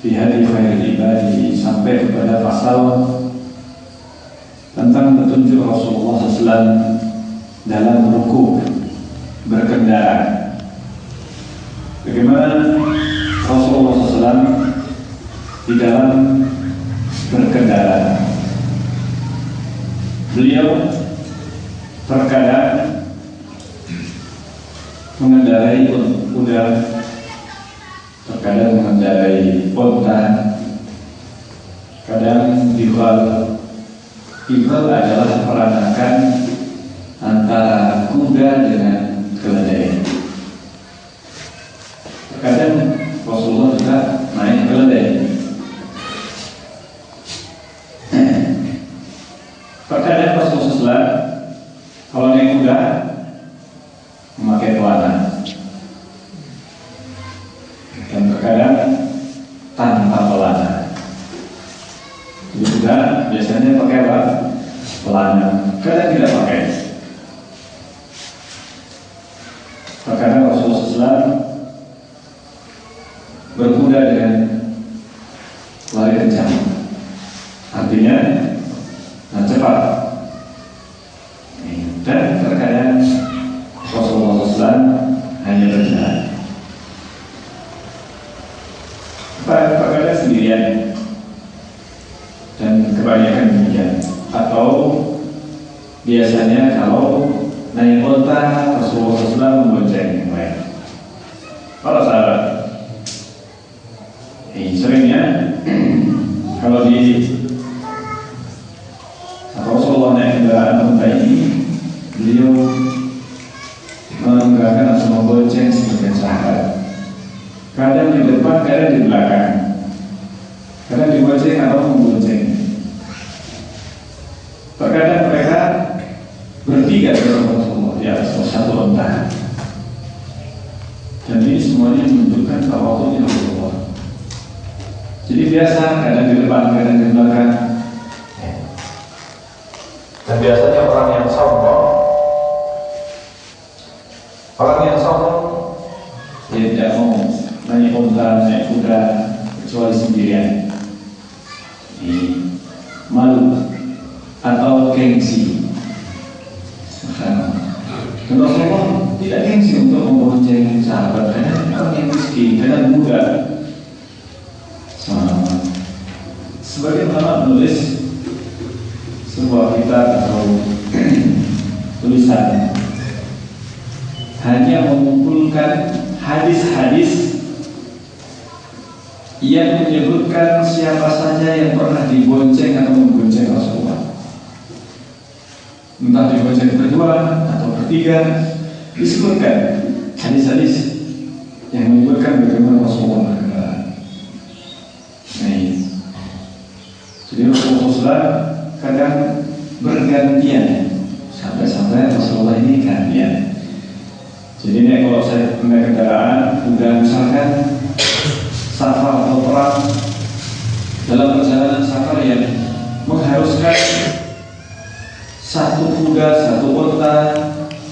di hari khairul ibadi sampai kepada pasal tentang petunjuk Rasulullah SAW dalam ruku berkendara. Bagaimana Rasulullah SAW di dalam berkendara. Beliau terkadang mengendarai kuda, terkadang mengendarai onta, kadang bifal. Bifal adalah peranakan antara kuda dengan keledai. Terkadang Rasulullah juga naik keledai. Terkadang Rasulullah kalau naik kuda memakai pelana, dan terkadang tanpa pelana. Jadi kuda biasanya pakai apa? Pelana. Kadang tidak pakai. Terkadang Rasulullah berkuda dengan lari kencang, artinya cepat. Dan terkadang Rasulullah SAW hanya berjalan. Terkadang sendirian, dan kebanyakan demikian. Atau biasanya kalau naik onta Rasulullah SAW membonceng yang lain. Para sahabat, seringnya kalau Rasulullah naik kendaraan onta ini, beliau menunggangan atau membonceng sebagian sahabat. Kadang di depan, kadang di belakang, kadang dibonceng atau membonceng. Terkadang mereka bertiga dengan Rasulullah di atas satu onta. Dan ini semuanya menunjukkan tawakulnya Rasulullah. Jadi biasa, kadang di depan, kadang di belakang. Dan biasanya orang yang sombong dia tidak mau naik onta, naik kuda kecuali sendirian. Malu atau gengsi. Dan Rasulullah tidak gengsi untuk membonceng sahabat, karena orang yang miskin, karena muda. Sebagai ulama menulis sebuah kitab atau tulisan hanya mengumpulkan hadis-hadis yang menyebutkan siapa saja yang pernah dibonceng atau membonceng Rasulullah, entah dibonceng berdua atau bertiga. Disebutkan hadis-hadis yang menyebutkan bagaimana Rasulullah berkendara. Jadi Rasulullah kadang bergantian, sampai Rasulullah ini gantian. Jadi ini kalau saya naik kendaraan, udah misalkan safar atau perang, dalam perjalanan safar yang mengharuskan satu kuda, satu onta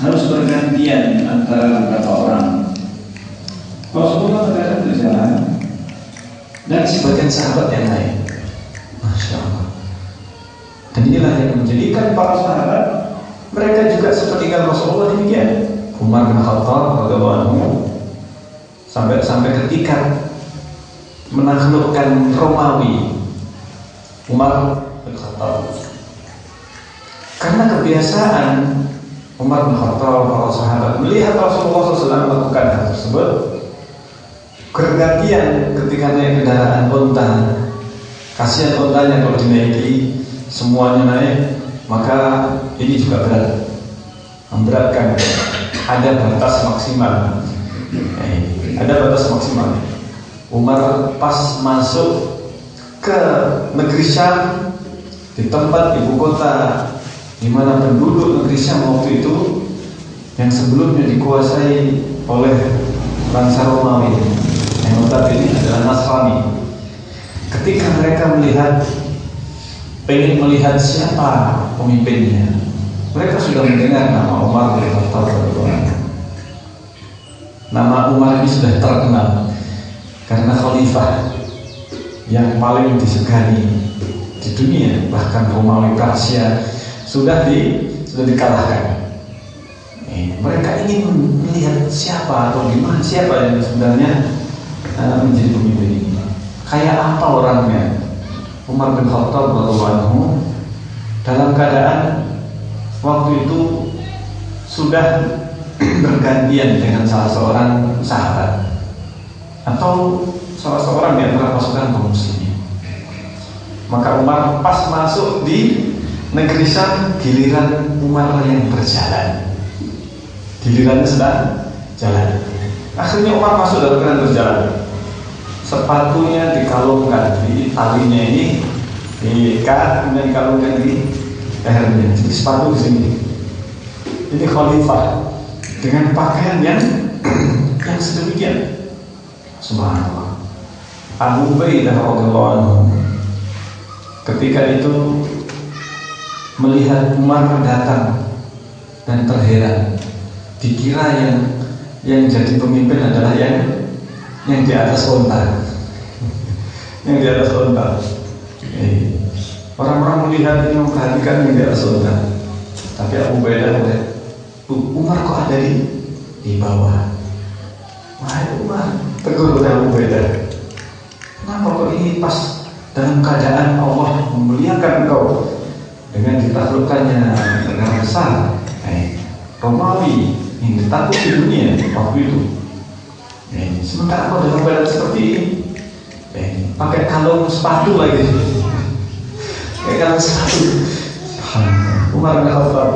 harus bergantian antara beberapa orang. Rasulullah kadang berjalan dan sebagian sahabat yang lain. Masya Allah. Dan inilah yang menjadikan para sahabat mereka juga seperti Rasulullah demikian. Umar bin Khattab radhiyallahu anhu sampai ketika menaklukkan Romawi, Umar bin Khattab, karena kebiasaan Umar bin Khattab, para sahabat melihat Rasulullah SAW melakukan hal tersebut, bergantian ketika naik kendaraan onta. Kasihan ontanya kalau dinaiki semuanya naik, maka ini juga berat, memberatkan. Ada batas maksimal. Umar pas masuk ke negeri Syam, di tempat ibu kota di mana penduduk negeri Syam waktu itu yang sebelumnya dikuasai oleh bangsa Romawi, yang notabene adalah Nasrani. Ketika mereka ingin melihat siapa pemimpinnya, mereka sudah mendengar nama Umar bin Khattab. Nama Umar ini sudah terkenal karena khalifah. yang paling disegani di dunia, bahkan Romawi Persia sudah dikalahkan. Mereka ingin melihat siapa atau gimana siapa yang sebenarnya menjadi pemimpin ini. Kayak apa orangnya? Umar bin Khattab radhiyallahu anhu dalam keadaan waktu itu sudah bergantian dengan salah seorang sahabat atau salah seorang di antara pasukan kaum muslimin. Maka Umar pas masuk di negeri Syam, giliran Umar yang berjalan. Gilirannya sedang jalan. Akhirnya Umar masuk dalam keadaan berjalan. Sepatunya dikalungkan di talinya ini, diikat, kemudian dikalungkan di lehernya. Jadi sepatu di sini. Ini khalifah dengan pakaian yang sedemikian. Subhanallah. Abu Ubaidah radhiyallahu anhu ketika itu melihat Umar datang dan terheran. Dikira yang jadi pemimpin adalah yang di atas onta, yang di atas onta. Orang-orang melihat ini memperhatikan yang di atas onta, tapi Abu Ubaidah melihat Umar kok ada di bawah. Wahai Umar, tegur oleh Abu Ubaidah, kenapa kok ini pas dalam keadaan Allah memuliakan engkau dengan ditaklukkannya negara besar Romawi yang ditakut di dunia waktu itu. Sementara kau dalam keadaan seperti ini, pakai kalung sepatu lagi, pakai kalung sepatu. Umar bin Khattab,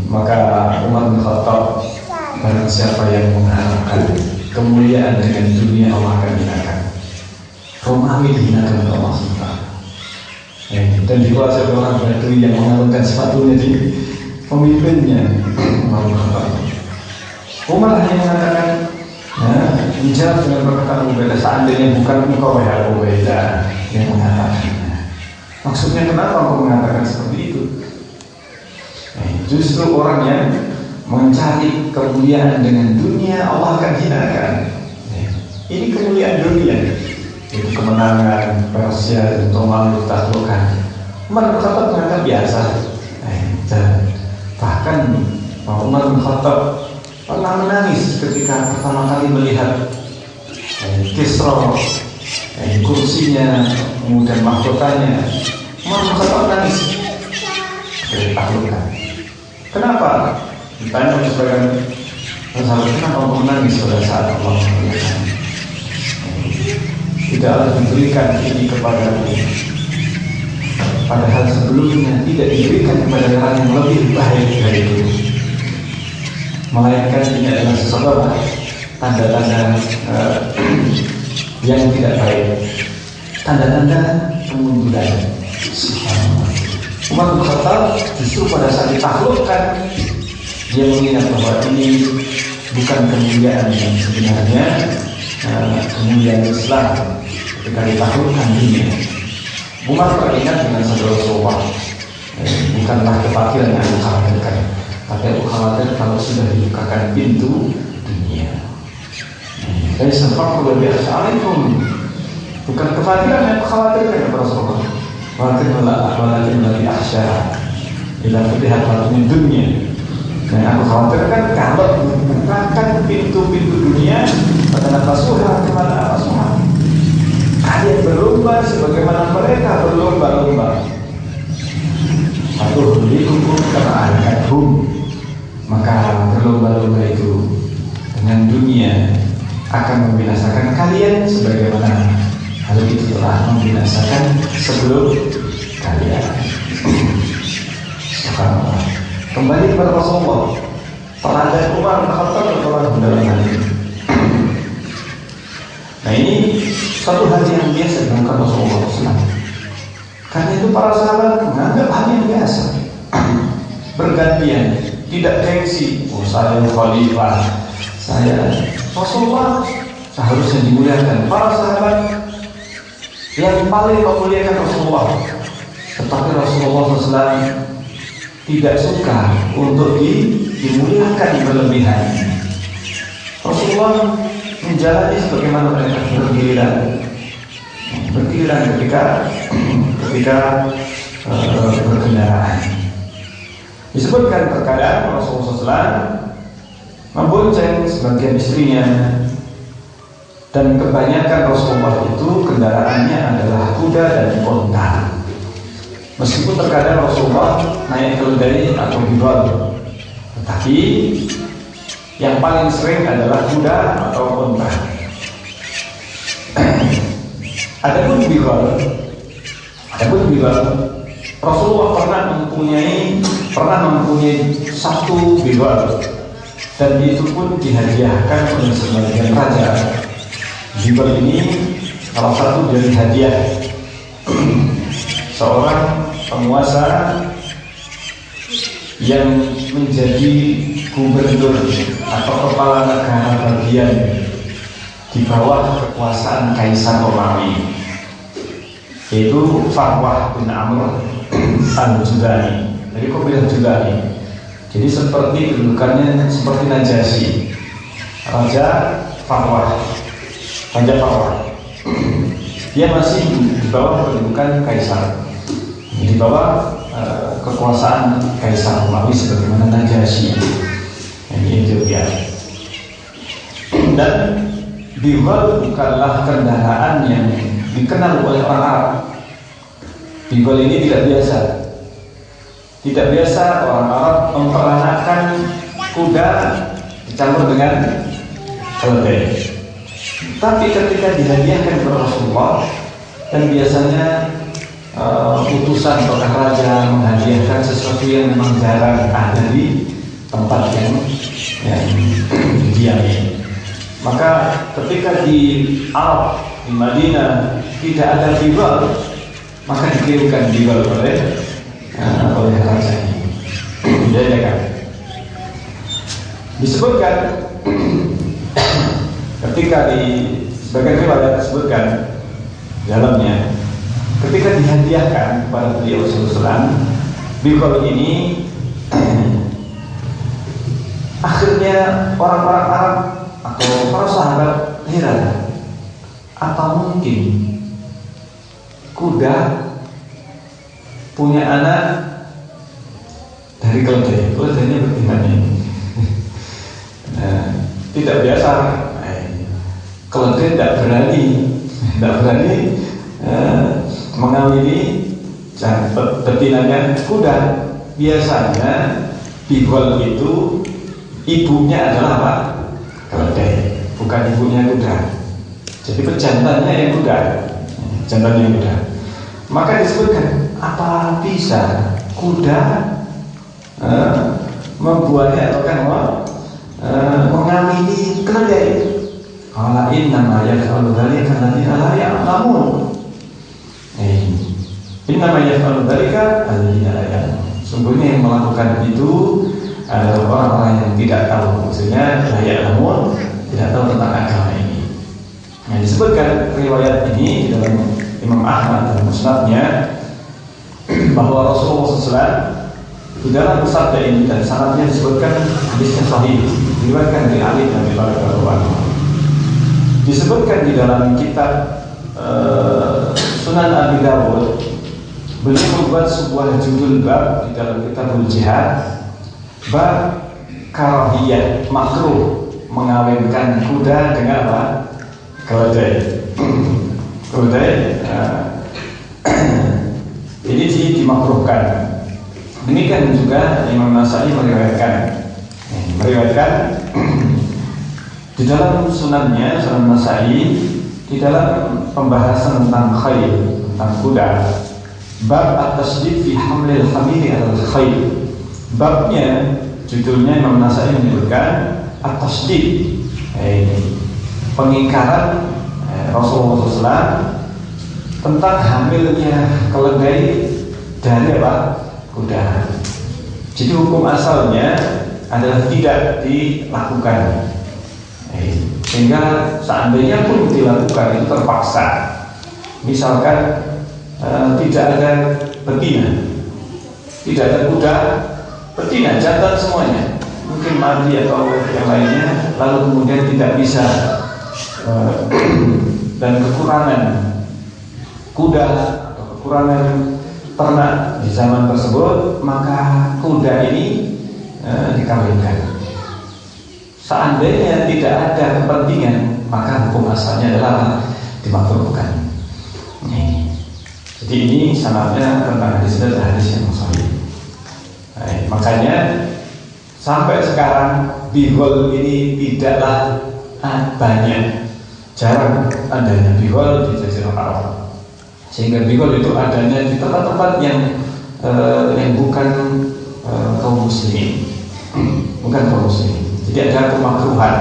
maka Umar bin Khattab, barang siapa yang mengharapkan kemuliaan dengan dunia, Allah akan hinakan. Romawi dihinakan oleh Allah SWT. Dan dikuasai orang Badui yang mengalungkan sepatunya di pemimpinnya. Umar hanya mengatakan, menjawab dengan perkataan Ubaidah, seandainya bukan engkau ya Ubaidah yang mengatakannya. Maksudnya kenapa engkau mengatakan seperti itu? Justru orang yang mencari kemuliaan dengan dunia, Allah akan hinakan. Ini kemuliaan dunia, itu kemenangan Persia dan Romawi ditaklukkan. Umar bin Khattab menganggap biasa. Bahkan Umar bin Khattab pernah menangis ketika pertama kali melihat Kisra, kursinya, kemudian mahkotanya. Umar bin Khattab menangis ditaklukkan. Kenapa? Ditanya oleh sebagian sahabat, kenapa kamu menangis pada saat Allah memuliakan? Tidaklah diberikan ini kepadamu, padahal sebelumnya tidak diberikan kepada orang yang lebih baik dari itu. Melainkan ini adalah sesuatu tanda-tanda yang tidak baik, tanda-tanda kemunduran. Umar bin Khattab justru pada saat ditaklukkan, dia mengingat bahwa ini bukan kemuliaan yang sebenarnya, kemuliaan Islam ketika ditaklukkan dunia. Umar teringat dengan sabda Rasulullah, bukanlah kefakiran yang aku khawatirkan, tapi aku khawatir kalau sudah dibukakan pintu dunia. Dari sempat lebih assalamualaikum, bukan kefakiran yang aku khawatirkan ya Rasulullah, walakin lebih asyara bila terlihat waktunya dunia. Dan aku khawatirkan kalau dibukakan pintu-pintu dunia, pada nafasuha kemana nafasuha, kalian berlomba sebagaimana mereka berlomba-lomba. Atau berlikukum karena angkathum, maka berlomba-lomba itu dengan dunia akan membinasakan kalian sebagaimana hal itu telah membinasakan sebelum kalian. Subhanallah. Kembali kepada Rasulullah, teladan Umar bin Khattab dalam hal ini. Nah, ini satu hal yang biasa dilakukan Rasulullah SAW. Karena itu para sahabat menganggap hal yang biasa, bergantian, tidak gengsi. Oh, saya khalifah, saya Rasulullah seharusnya dimuliakan. Para sahabat yang paling memuliakan Rasulullah, tetapi Rasulullah SAW tidak suka untuk dimuliakan berlebihan. Rasulullah menjalani sebagaimana mereka bergiliran, ketika berkendaraan. Disebutkan terkadang Rasulullah SAW membonceng sebagian istrinya, dan kebanyakan Rasulullah itu kendaraannya adalah kuda dan unta. Meskipun terkadang Rasulullah naik keledai atau bidol, tetapi yang paling sering adalah kuda atau unta. Adapun bidol, Rasulullah pernah mempunyai satu bidol, dan itu pun dihadiahkan oleh sebagian raja. Bidol ini salah satu dari hadiah seorang penguasa yang menjadi gubernur atau kepala negara bagian di bawah kekuasaan Kaisar Romawi, yaitu Farwah bin Amr al-Juzani. Jadi kabilah Juzani. Jadi seperti kedudukannya seperti Najasyi, Raja Farwah. Dia masih di bawah kedudukan Kaisar, di bawah kekuasaan Kaisar Romawi sebagaimana Najasyi yang di Ethiopia. Dan bidol bukanlah kendaraan yang dikenal oleh orang Arab. Bidol ini tidak biasa orang Arab memperanakan kuda dicampur dengan keledai. Tapi ketika dihadiahkan kepada Rasulullah, dan biasanya utusan atau raja menghadiahkan sesuatu yang memang jarang ada di tempat yang didiami. Maka ketika di Arab, di Madinah tidak ada bidol, maka dikirimkan bidol oleh raja ini. Kan? Disebutkan ketika di sebagian riwayat disebutkan dalamnya, ketika dihadiahkan kepada beliau Rasulullah bidol ini, akhirnya orang-orang Arab atau para sahabat heran, apa mungkin kuda punya anak dari keledai? Keledainya bagaimana ini? Tidak biasa. Keledai tidak berani mengawini betinanya kuda. Biasanya bidol itu ibunya adalah apa? Keledai, bukan ibunya kuda. Jadi pejantannya yang kuda. Maka disebutkan, apa bisa kuda membuatnya atau mengawini keledai? Qala innama yaf'alu dzalika alladziina laa ya'lamuun. Innama yaf'alu dzalika alladziina laa ya'lamuun. Sungguhnya yang melakukan itu adalah orang-orang yang tidak tahu, maksudnya laa ya'lamuun, tidak tahu tentang agama ini. Nah, disebutkan riwayat ini di dalam Imam Ahmad dan Musnadnya bahwa Rasulullah SAW di dalam sabda ini, dan sanadnya disebutkan hadisnya sahih, diriwayatkan dari Ali dan Abi Bakar. Disebutkan di dalam kitab Sunan Abi Dawud, beliau membuat sebuah judul bab di dalam kitabul jihad, bab karahiyah, makruh mengawinkan kuda dengan apa? Keledai. Ini dimakruhkan. Demikian juga Imam Nasai meriwayatkan di dalam sunannya, Sunan Nasai, di dalam pembahasan tentang khayl, tentang kuda, bab at-tasydid fi hamlil hamiri alal khayl. Babnya, judulnya Imam Nasai menyebutkan at-tasydid, pengingkaran Rasulullah SAW tentang hamilnya keledai dari apa? Kuda. Jadi hukum asalnya adalah tidak dilakukan. Sehingga seandainya pun dilakukan itu terpaksa. Misalkan tidak ada betina, tidak ada kuda betina, jantan semuanya, mungkin mati atau yang lainnya, lalu kemudian tidak bisa dan kekurangan kuda atau kekurangan ternak di zaman tersebut, maka kuda ini dikawinkan. Seandainya tidak ada kepentingan, maka hukum asalnya adalah dimakruhkan. Jadi ini sanadnya tentang hadis itu adalah hadis yang sahih. Makanya sampai sekarang bihol ini tidaklah banyak, jarang adanya bihol di Jazirah Arab. Sehingga bihol itu adanya di tempat-tempat yang bukan kaum muslimin, bukan kaum muslimin. Jadi ada kemakruhan,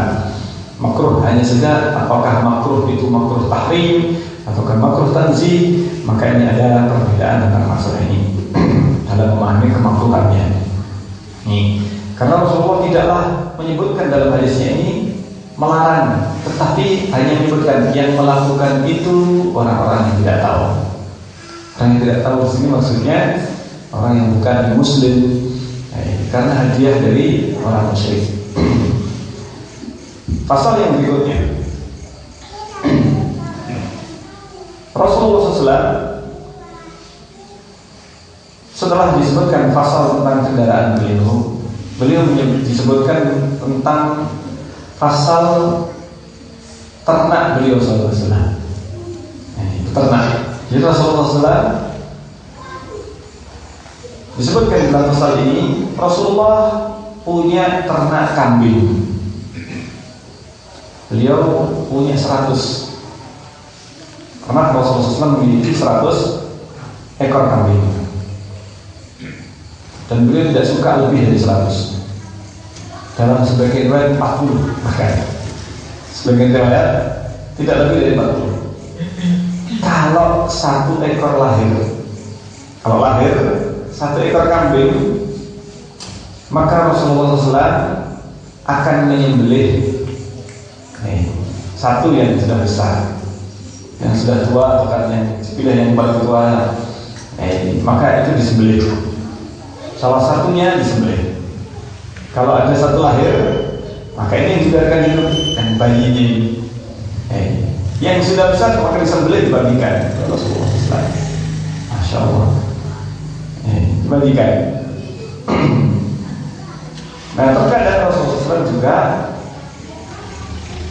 makruh hanya saja apakah makruh itu makruh tahrim ataukah makruh tanzih, maka ini ada perbedaan tentang masalah ini dalam memahami kemakruhannya. Karena Rasulullah tidaklah menyebutkan dalam hadisnya ini melarang, tetapi hanya menyebutkan yang melakukan itu orang-orang yang tidak tahu. Orang yang tidak tahu di sini maksudnya orang yang bukan muslim, karena hadiah dari orang musyrik. Pasal yang berikutnya, Rasulullah SAW setelah disebutkan pasal tentang kendaraan beliau disebutkan tentang pasal ternak beliau SAW. Ternak. Jadi Rasulullah SAW disebutkan dalam pasal ini, Rasulullah punya ternak kambing. Beliau punya 100. Karena Rasulullah SAW memiliki 100 ekor kambing. Dan beliau tidak suka lebih dari 100. Dalam sebagian riwayat 40 bahkan. Sebagian riwayat tidak lebih dari 40. Kalau 1 ekor lahir, kalau lahir 1 ekor kambing, maka Rasulullah SAW akan menyembelih 1 yang sudah besar, yang sudah tua, atau kan yang pilih yang paling tua, maka itu disembelih. Salah satunya disembelih. Kalau ada 1 lahir, maka ini yang dibiarkan hidup, dan bayinya ini. Yang sudah besar maka disembelih, dibagikan. Rasulullah SAW, Masya Allah, dibagikan. Nah, terkadang Rasulullah SAW juga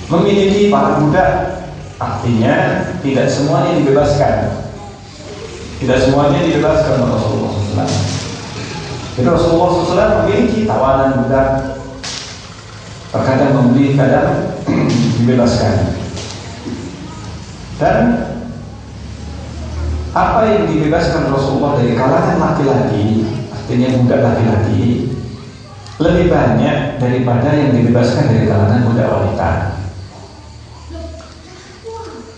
memiliki para budak, artinya tidak semuanya dibebaskan. Tidak semuanya dibebaskan oleh Rasulullah SAW. Jadi Rasulullah SAW memiliki tawanan budak, terkadang membeli, kadang dibebaskan. Dan apa yang dibebaskan Rasulullah dari kalangan laki-laki, artinya budak laki-laki, lebih banyak daripada yang dibebaskan dari kalangan budak wanita.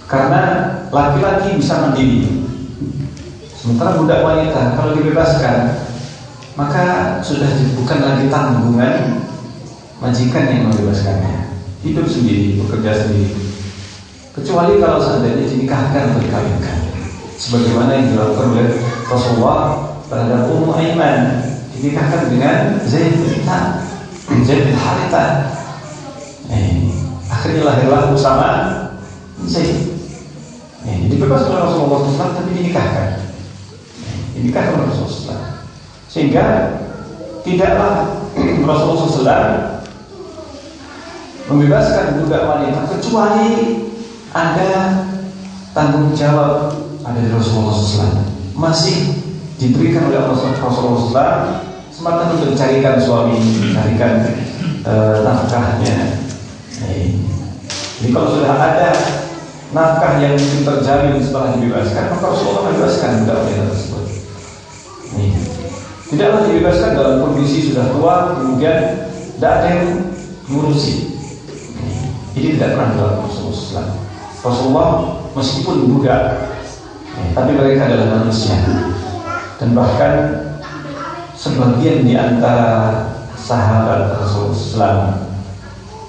Karena laki-laki bisa mandiri, sementara budak wanita kalau dibebaskan, maka sudah bukan lagi tanggungan majikan yang membebaskannya, hidup sendiri, bekerja sendiri. Kecuali kalau seandainya dinikahkan atau dikawinkan, sebagaimana yang dilakukan oleh Rasulullah terhadap Ummu Aiman, dinikahkan dengan Zaid bin Harithah. Akhirnya lahirlah Usama Zaid. Jadi bebas oleh Rasulullah SAW, tapi dinikahkan. Dinikahkan oleh Rasulullah SAW. Sehingga tidaklah Rasulullah SAW membebaskan budak wanita kecuali ada tanggung jawab ada di Rasulullah SAW. Masih diberikan oleh Rasulullah SAW semata untuk mencarikan suami, mencarikan nafkahnya. Jadi kalau sudah ada nafkah yang mungkin terjamin setelah dibebaskan, maka Rasulullah membebaskan budak wanita tersebut. Tidaklah dibebaskan dalam kondisi sudah tua, kemudian tidak ada yang mengurusi. Ini tidak pernah dilakukan Rasulullah. Rasulullah meskipun budak, tapi mereka adalah manusia. Dan bahkan sebagian di antara sahabat Rasulullah,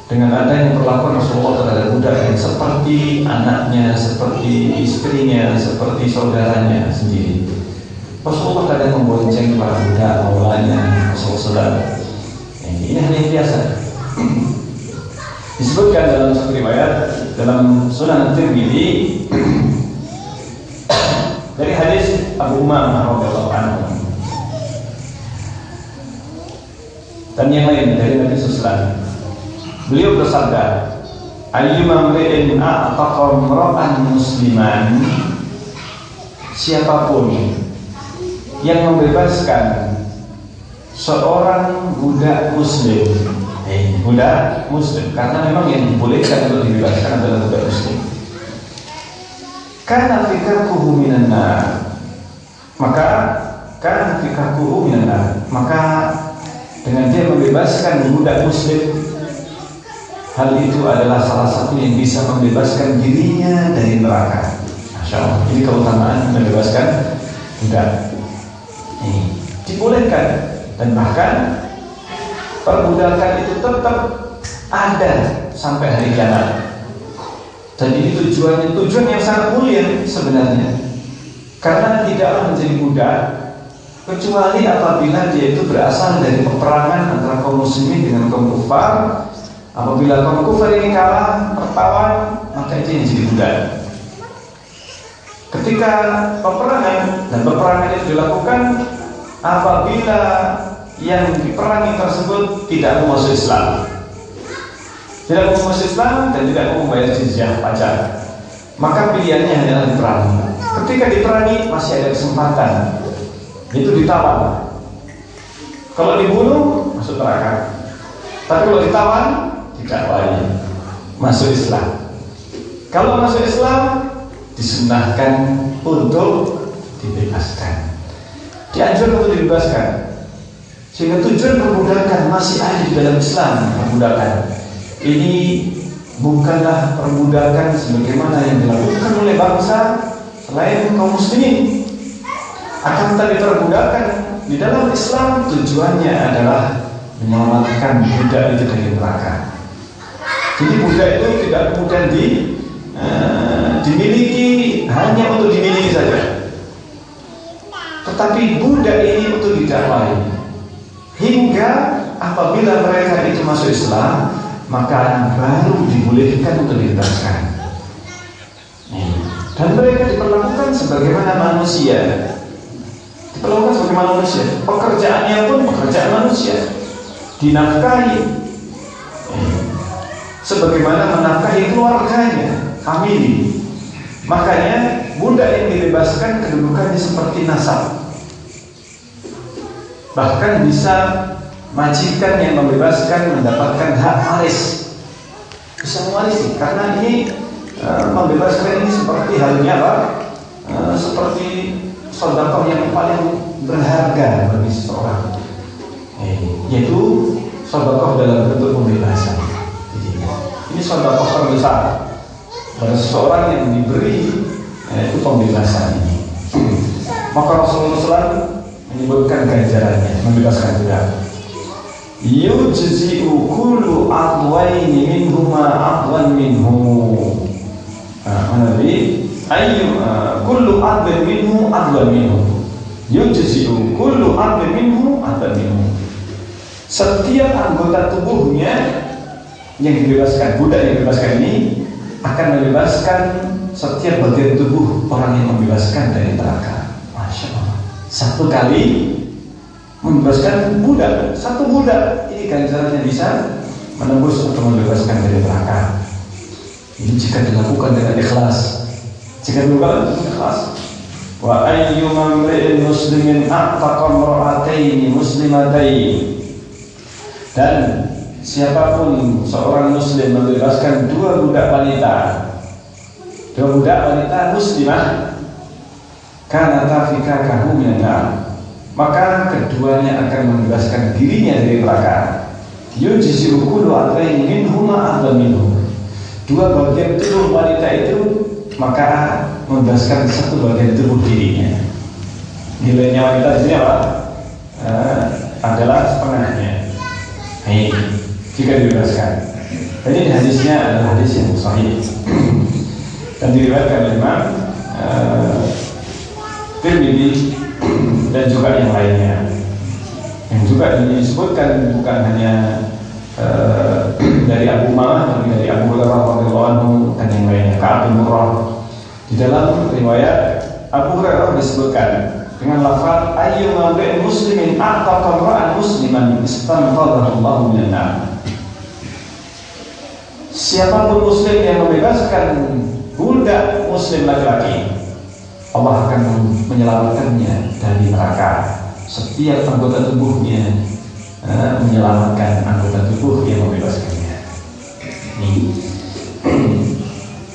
dengan adanya perlakuan Rasulullah terhadap budak yang seperti anaknya, seperti istrinya, seperti saudaranya sendiri, Rasulullah kadang membonceng para budak maulanya Rasulullah. Ini hal yang biasa. Disebutkan dalam satu riwayat dalam Sunan Tirmidzi, dan yang lain dari Nabi SAW. Beliau bersabda, ayyuma mri'in a'taqa imra'an musliman, siapapun yang membebaskan seorang budak muslim, budak muslim, karena memang yang dibolehkan untuk dibebaskan adalah budak muslim, kana fikakuhu minan nar, maka dengan dia membebaskan budak muslim, hal itu adalah salah satu yang bisa membebaskan dirinya dari neraka. Masya Allah, ini keutamaan membebaskan budak. Ini dibolehkan, dan bahkan perbudakan itu tetap ada sampai hari kiamat. Jadi itu tujuan yang sangat mulia sebenarnya, karena tidaklah menjadi budak kecuali apabila dia itu berasal dari peperangan antara kaum muslimin dengan kaum kufar. Apabila kaum kufar ini kalah tertawan, maka itu yang jadi budak. Ketika peperangan itu dilakukan apabila yang diperangi tersebut tidak mau masuk Islam, dan tidak mau membayar jizyah pajak, maka pilihannya adalah diperangi. Ketika diperangi masih ada kesempatan, itu ditawan. Kalau dibunuh masuk neraka, tapi kalau ditawan didakwai masuk Islam. Kalau masuk Islam disunahkan untuk dibebaskan, dianjurkan untuk dibebaskan, sehingga tujuan perbudakan masih ada di dalam Islam. Perbudakan ini bukanlah perbudakan sebagaimana yang dilakukan oleh bangsa selain kaum muslimin, akan tetapi perbudakan di dalam Islam tujuannya adalah menyelamatkan budak itu dari neraka. Jadi budak itu tidak kemudian dimiliki hanya untuk dimiliki saja, tetapi budak ini untuk didakwai, hingga apabila mereka itu masuk Islam, maka baru dibolehkan untuk dibebaskan. Dan mereka diperlakukan sebagaimana manusia, pekerjaannya pun pekerjaan manusia, dinafkahi sebagaimana menafkahi keluarganya, famili. Makanya budak yang dibebaskan kedudukannya seperti nasab, bahkan bisa majikan yang membebaskan mendapatkan hak waris, bisa mewarisi, karena ini membebaskan ini seperti halnya apa? Seperti sedekah yang paling berharga bagi seseorang, yaitu sedekah dalam bentuk pembebasan. Ini sedekah terbesar pada seseorang yang diberi itu pembebasan ini. Maka Rasulullah SAW menyebutkan ganjarannya membebaskan budak. Yujzi'u kullu adwaini minhuma adwan minhu. Nabi kullu adwan minhu adwan minhu. Yujzi'u kullu adwan minhu adwan minhu. Setiap anggota tubuhnya yang dibebaskan, budak yang dibebaskan ini akan membebaskan setiap bagian tubuh orang yang membebaskan dari neraka. Masya Allah, satu kali membebaskan budak, satu budak ini ganjarannya bisa menembus untuk membebaskan dari neraka. Ini jika dilakukan dengan ikhlas, wa ayyuma imri'in muslimin a'taqa imra'ataini muslimataini, dan siapapun seorang muslim membebaskan dua budak wanita muslimah, kana tafikahu minan nar, maka keduanya akan membebaskan dirinya dari neraka. Yujzi'u kullu adwaini minhuma adwan minhu. Dua bagian tubuh wanita itu maka membebaskan satu bagian tubuh dirinya. Nilainya wanita di sini apa? Adalah setengahnya. Jika dibebaskan. Jadi hadisnya adalah hadis yang sahih dan diriwayatkan oleh Imam Tirmidzi dan juga yang lainnya, yang juga disebutkan bukan hanya dari Abu Umamah, tapi dari Abu Hurairah radhiyallahu anhu dan yang lainnya, Ka'ab bin Murrah. Di dalam riwayat Abu Hurairah disebutkan dengan lafaz ayyuma muslimin a'taqa ra'an musliman istanqadhahu Allahu minan nar. Siapapun muslim yang membebaskan budak muslim laki-laki, Allah akan menyelamatkannya dari neraka. Setiap anggota tubuhnya menyelamatkan anggota tubuh yang membebaskannya.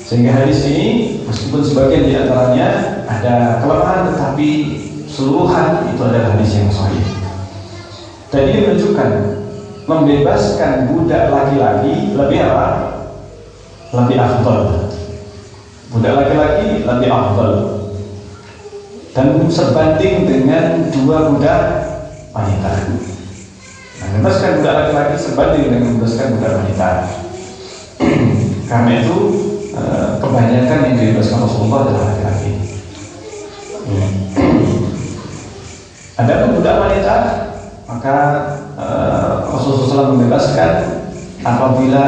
Sehingga hadis ini meskipun sebagian di antaranya ada kelemahan, tetapi seluruhan itu adalah hadis yang sahih. Dan ini menunjukkan membebaskan budak laki-laki lebih apa? Lebih afdal. Budak laki-laki lebih afdal. Dan sebanding dengan dua budak wanita. Nah, membebaskan budak laki-laki sebanding dengan membebaskan budak wanita. Karena itu kebanyakan yang dibebaskan Rasulullah adalah laki-laki. Ada budak wanita, maka Rasulullah SAW membebaskan apabila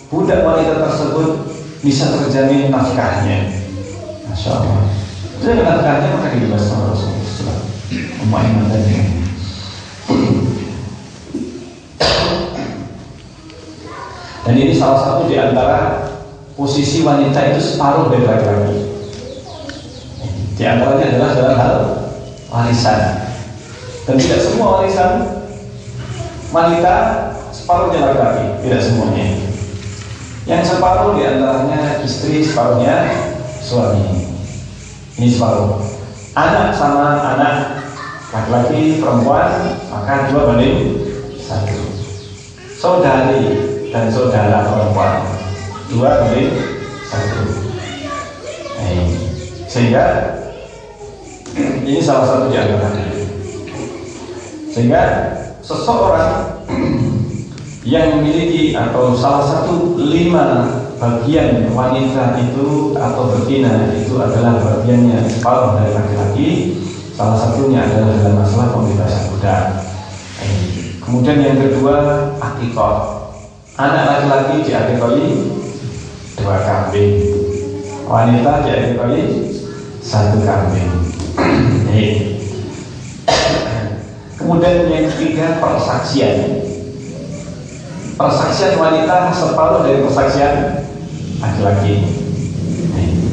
budak wanita tersebut bisa terjamin nafkahnya. Masya Allah. Jadi nafkahnya maka dibebaskan Rasulullah SAW. Ummah tadi. Dan ini salah satu di antara posisi wanita itu separuh dari laki-laki. Di antaranya adalah dalam hal warisan. Dan tidak semua warisan wanita separuhnya laki-laki, tidak semuanya. Yang separuh di antaranya istri, separuhnya suami. Ini separuh. Anak sama anak, laki-laki, perempuan, maka 2:1. Saudari dan saudara perempuan 2:1. Sehingga ini salah satu di antaranya. Sehingga seseorang yang memiliki atau salah satu 5 bagian wanita itu atau betina itu adalah bagiannya separuh dari laki-laki. Salah satunya adalah dalam masalah pembebasan budak. Kemudian yang kedua, akikah. Anak laki-laki diakikahi 2 kambing, wanita diakikahi 1 kambing. Kemudian yang ketiga, persaksian. Persaksian wanita separuh dari persaksian laki-laki.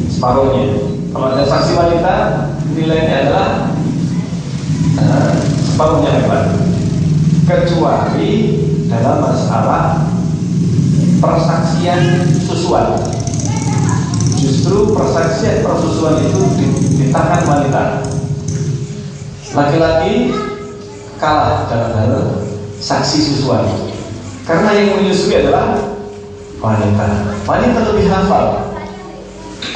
Separuhnya. Kalau ada saksi wanita, nilainya adalah separuhnya laki-laki. Kecuali dalam masalah persaksian susuan. Justru persaksian persusuan itu ditahan wanita. Laki-laki kalah dalam hal saksi susuan, karena yang menyusui adalah wanita. Wanita lebih hafal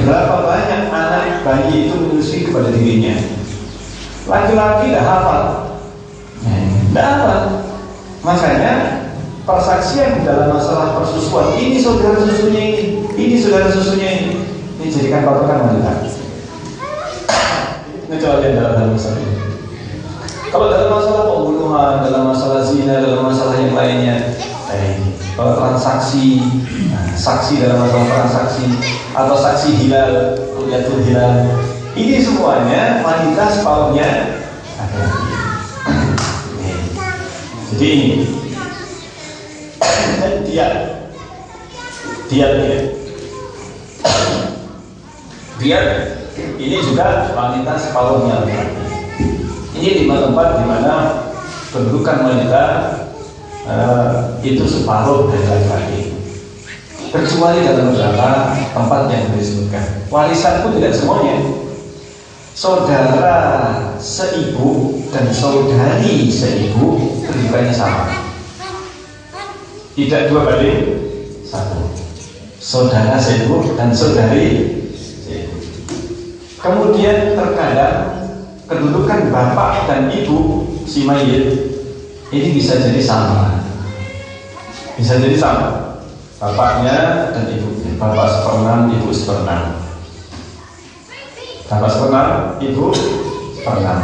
berapa banyak anak bayi itu menyusui kepada dirinya. Laki-laki tidak hafal, tidak hafal. Makanya persaksian dalam masalah persusuan, ini saudara susunya ini saudara susunya ini jadikan patokan wanita. Kecuali dalam hal masalah ini. Kalau dalam masalah pembunuhan, dalam masalah zina, dalam masalah yang lainnya, kalau transaksi, saksi dalam masalah transaksi atau saksi hilal, ru'yatul hilal, ini semuanya wanita separuhnya laki-laki. Jadi ini dia ini juga wanita separuhnya laki-laki. Ini 5 tempat di mana kedudukan wanita itu separuh dari laki-laki. Kecuali dalam beberapa tempat yang disebutkan. Warisan pun tidak semuanya. Saudara seibu dan saudari seibu kedudukannya sama. Tidak 2:1. Saudara seibu dan saudari seibu. Kemudian terkadang kedudukan bapak dan ibu si mayit ini bisa jadi sama. Bisa jadi sama. Bapaknya dan ibunya. Bapak 1/6, ibu 1/6. Bapak 1/6, ibu 1/6.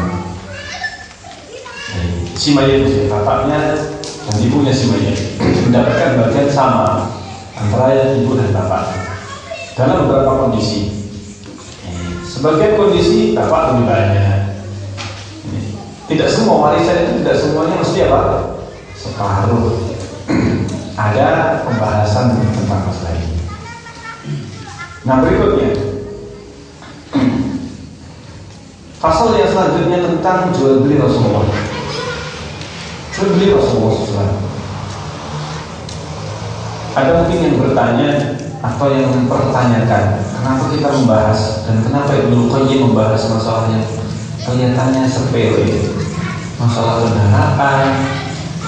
Si mayit itu bapaknya dan ibunya si mayit mendapatkan bagian sama antara ibu dan bapak dalam beberapa kondisi. Sebagian kondisi bapak lebih banyak, Tidak semua warisan itu tidak semuanya mesti apa? Separuh. Ada pembahasan tentang masalah ini. Nah, berikutnya pasal yang selanjutnya tentang jual beli Rasulullah. Jual beli Rasulullah SAW. Ada mungkin yang bertanya atau yang mempertanyakan, kenapa kita membahas dan kenapa Ibnu Qayyim membahas masalah yang kelihatannya sepele, masalah kendaraan,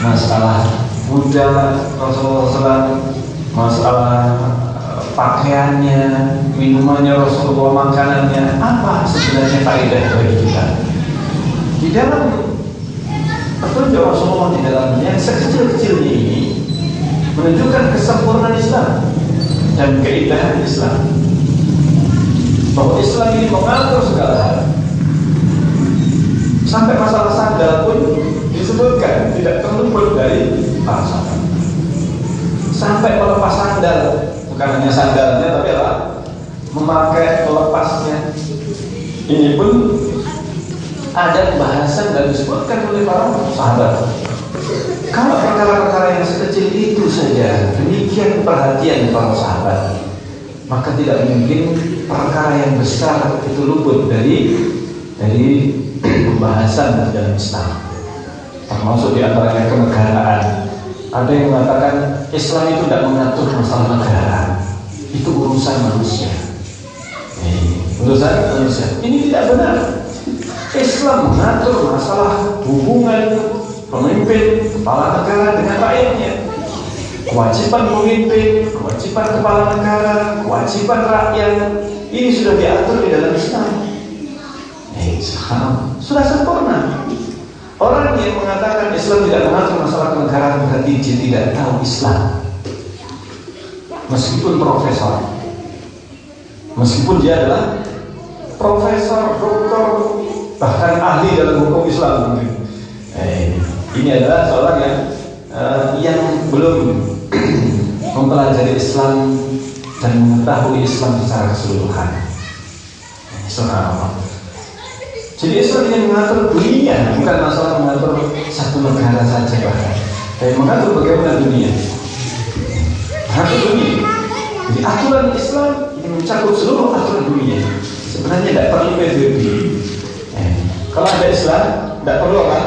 masalah budak Rasulullah SAW, masalah pakaiannya, minumannya Rasulullah, makanannya. Apa sebenarnya faedah bagi kita? Di dalam petunjuk Rasulullah, di dalamnya yang sekecil-kecilnya ini menunjukkan kesempurnaan Islam dan keindahan Islam, bahwa Islam ini mengatur segala hal. Sampai masalah sandal pun disebutkan tidak terluput dari para sahabat. Sampai melepas sandal, bukan hanya sandalnya tapi apa? Memakai melepasnya. Ini pun ada pembahasan dan disebutkan oleh para sahabat. Kalau perkara-perkara yang sekecil itu saja demikian perhatian para sahabat, maka tidak mungkin perkara yang besar itu luput dari pembahasan dalam Islam. Termasuk di antaranya kenegaraan. Ada yang mengatakan Islam itu tidak mengatur masalah negara, itu urusan manusia. Urusan manusia. Ini tidak benar. Islam mengatur masalah hubungan pemimpin kepala negara dengan rakyatnya. Kewajiban pemimpin, kewajiban kepala negara, kewajiban rakyat, ini sudah diatur di dalam Islam. Sekarang sudah sempurna. Orang yang mengatakan Islam tidak mengatur masalah kenegaraan berarti dia tidak tahu Islam. Meskipun profesor, meskipun dia adalah profesor, doktor, bahkan ahli dalam hukum Islam mungkin. Ini adalah seorang yang belum mempelajari Islam dan mengetahui Islam secara keseluruhan. Subhanallah. Jadi Islam ingin mengatur dunia, bukan masalah mengatur satu negara saja bahkan, tapi mengatur bagaimana dunia. Mengatur dunia. Jadi aturan Islam ini mencakup seluruh aturan dunia. Sebenarnya tidak perlu PBB. Kalau ada Islam, tidak perlu apa?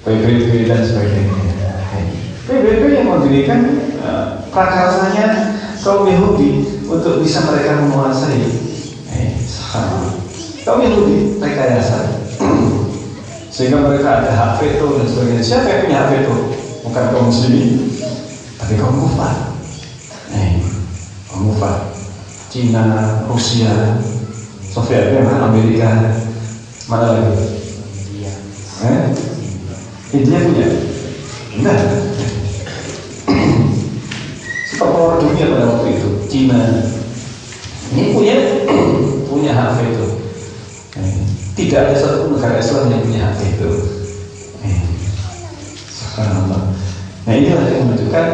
PBB dan sebagainya. PBB yang mendirikan prakarsanya kaum Yahudi untuk bisa mereka menguasai. Kaum Yahudi rekayasa sehingga mereka ada hak veto dan sebagainya. Siapa yang punya hak veto? Bukan kaum muslimin, tapi kaum kufar. Kaum kufar, Cina, Rusia, Soviet, Amerika, mana lagi? India punya? Enggak. Sepak dunia pada waktu itu, Cina ini punya hak veto. Tidak ada satu negara Islam yang punya hak itu. Subhanallah. Nah, inilah yang menunjukkan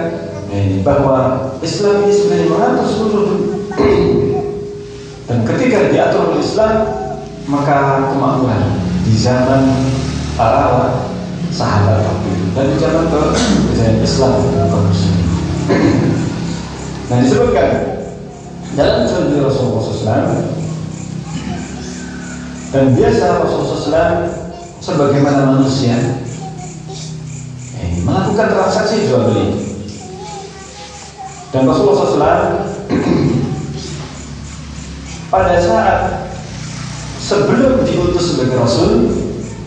bahwa Islam ini sebenarnya mengatur seluruh dunia. Dan ketika diatur oleh Islam, maka kemakmuran di zaman para sahabat waktu itu dan di zaman kejayaan Islam dan kaum muslimin. Nah, disebutkan dalam cerita Rasulullah SAW. Dan biasa Rasulullah SAW sebagaimana manusia melakukan transaksi jual beli. Dan Rasulullah SAW pada saat sebelum diutus sebagai Rasul,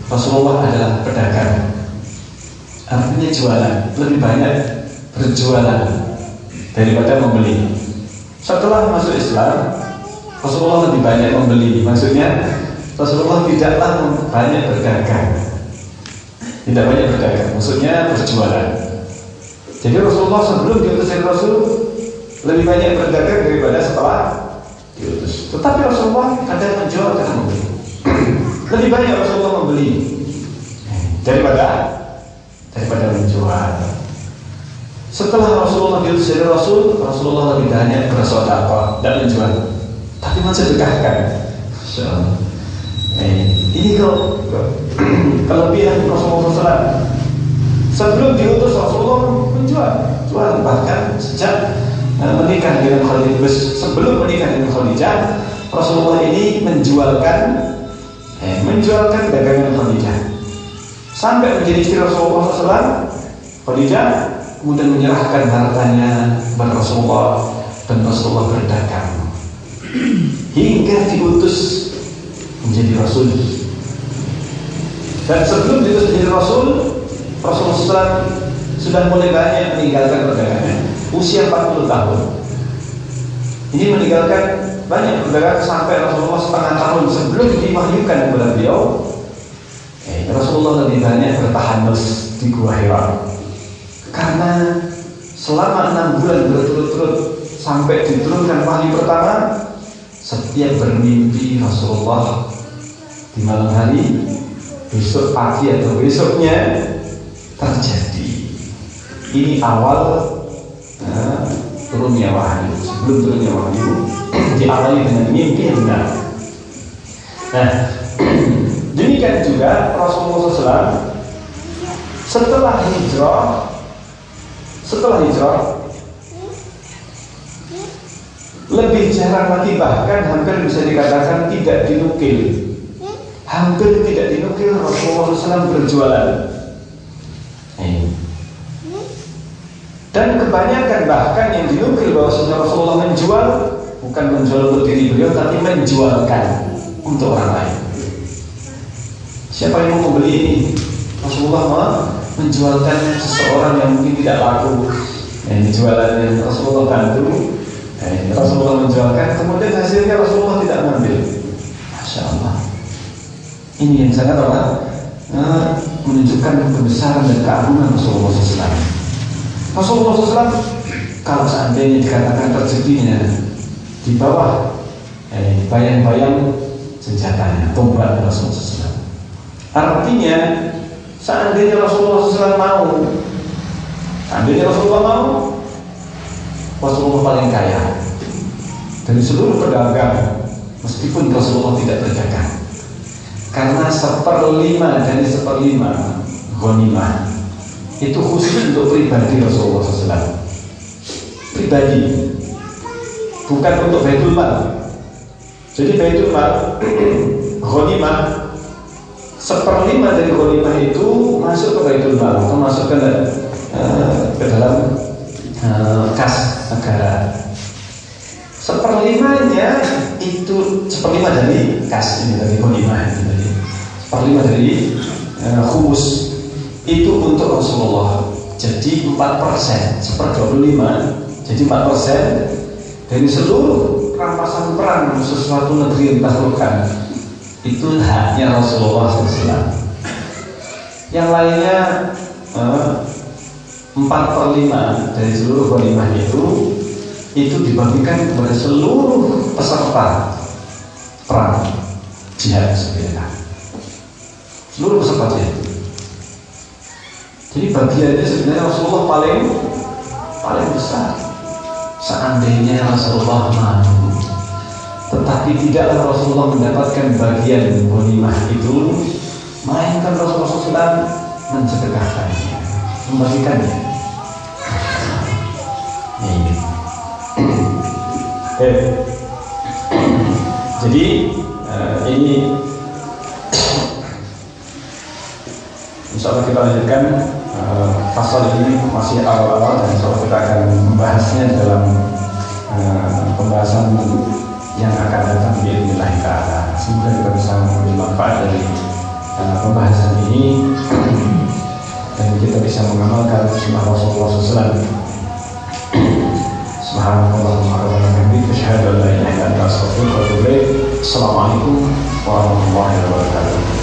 Rasulullah adalah pedagang. Artinya jualan, lebih banyak berjualan daripada membeli. Setelah masuk Islam, Rasulullah lebih banyak membeli. Maksudnya Rasulullah tidaklah banyak berdagang. Tidak banyak berdagang, maksudnya berjualan. Jadi Rasulullah sebelum diutus sebagai Rasul lebih banyak berdagang daripada setelah diutus. Tetapi Rasulullah kadang menjual, kadang membeli. Lebih banyak Rasulullah membeli daripada menjual. Setelah Rasulullah diutus sebagai Rasul, Rasulullah lebih banyak bersedekah dan menjual. Tapi mensedekahkan. Ini kelebihan Rasulullah SAW. Sebelum diutus Rasulullah jual, bahkan sejak menikah dengan Khadijah, sebelum menikah dengan Khadijah, Rasulullah ini menjualkan dagangan Khadijah sampai menjadi istri Rasulullah SAW. Khadijah kemudian menyerahkan hartanya kepada Rasulullah dan Rasulullah berdagang hingga diutus menjadi Rasul. Dan sebelum diutus menjadi Rasul, Rasulullah SAW sudah mulai banyak meninggalkan perdagangan. Usia 40 tahun ini meninggalkan banyak perdagangan sampai Rasulullah setengah tahun sebelum diwahyukan kepada beliau. Rasulullah lebih banyak bertahanus di Gua Hira, karena selama 6 bulan berturut-turut sampai diturunkan wahyu pertama, setiap bermimpi Rasulullah di malam hari, besok pagi atau besoknya terjadi. Ini awal turunnya wahyu. Sebelum turunnya wahyu diawali dengan mimpi yang benar. Nah, demikian juga Rasulullah SAW setelah hijrah lebih jarang lagi, bahkan hampir bisa dikatakan tidak dinukil. Hampir tidak dinukil Rasulullah SAW berjualan. Dan kebanyakan bahkan yang dinukil bahwa Rasulullah menjual, bukan menjual untuk diri beliau, tapi menjualkan untuk orang lain. Siapa yang mau membeli ini? Rasulullah menjualkan seseorang yang mungkin tidak laku, yang jualannya Rasulullah bantu, Rasulullah menjualkan, kemudian hasilnya Rasulullah tidak mengambil. Masya Allah. Ini yang sangat menunjukkan kebesaran dan keagungan Rasulullah SAW. Rasulullah SAW kalau seandainya dikatakan rezekinya di bawah bayang-bayang senjatanya, tombak Rasulullah SAW. Artinya seandainya Rasulullah SAW mau, Rasulullah paling kaya dari seluruh pedagang, meskipun Rasulullah tidak berdagang, karena 1/5 dari 1/5 ghanimah itu khusus untuk pribadi Rasulullah SAW. Pribadi, bukan untuk Baitul Mal. Jadi Baitul Mal, ghanimah 1/5 dari ghanimah itu masuk ke Baitul Mal, atau masuk ke dalam kas negara. 1/5-nya itu 1/5 dari kas ini, dari ghanimah ini, 1/5 dari khumus itu untuk Rasulullah. Jadi 4%, 1/25, jadi 4% dari seluruh rampasan perang sesuatu negeri yang ditaklukkan, itu haknya Rasulullah SAW. Yang lainnya 4/5 dari seluruh ghanimah itu dibagikan kepada seluruh peserta perang jihad sebenarnya, seluruh peserta jihad. Jadi bagiannya sebenarnya Rasulullah paling besar. Seandainya Rasulullah mau, tetapi tidaklah Rasulullah mendapatkan bagian ghanimah itu, melainkan Rasulullah SAW mensedekahkannya, membagikannya. Jadi ini insya Allah kita lanjutkan. Pasal ini masih awal-awal, dan insya Allah kita akan membahasnya dalam pembahasan yang akan datang bi'idznillah ta'ala. Semoga kita bisa mengambil manfaat dari pembahasan ini dan kita bisa mengamalkan sunnah Rasulullah SAW. Subhanallahumma wa bihamdihi, asyhadu an la ilaha illa anta, astaghfiruka wa atubu ilaik. Assalamualaikum warahmatullahi wabarakatuh.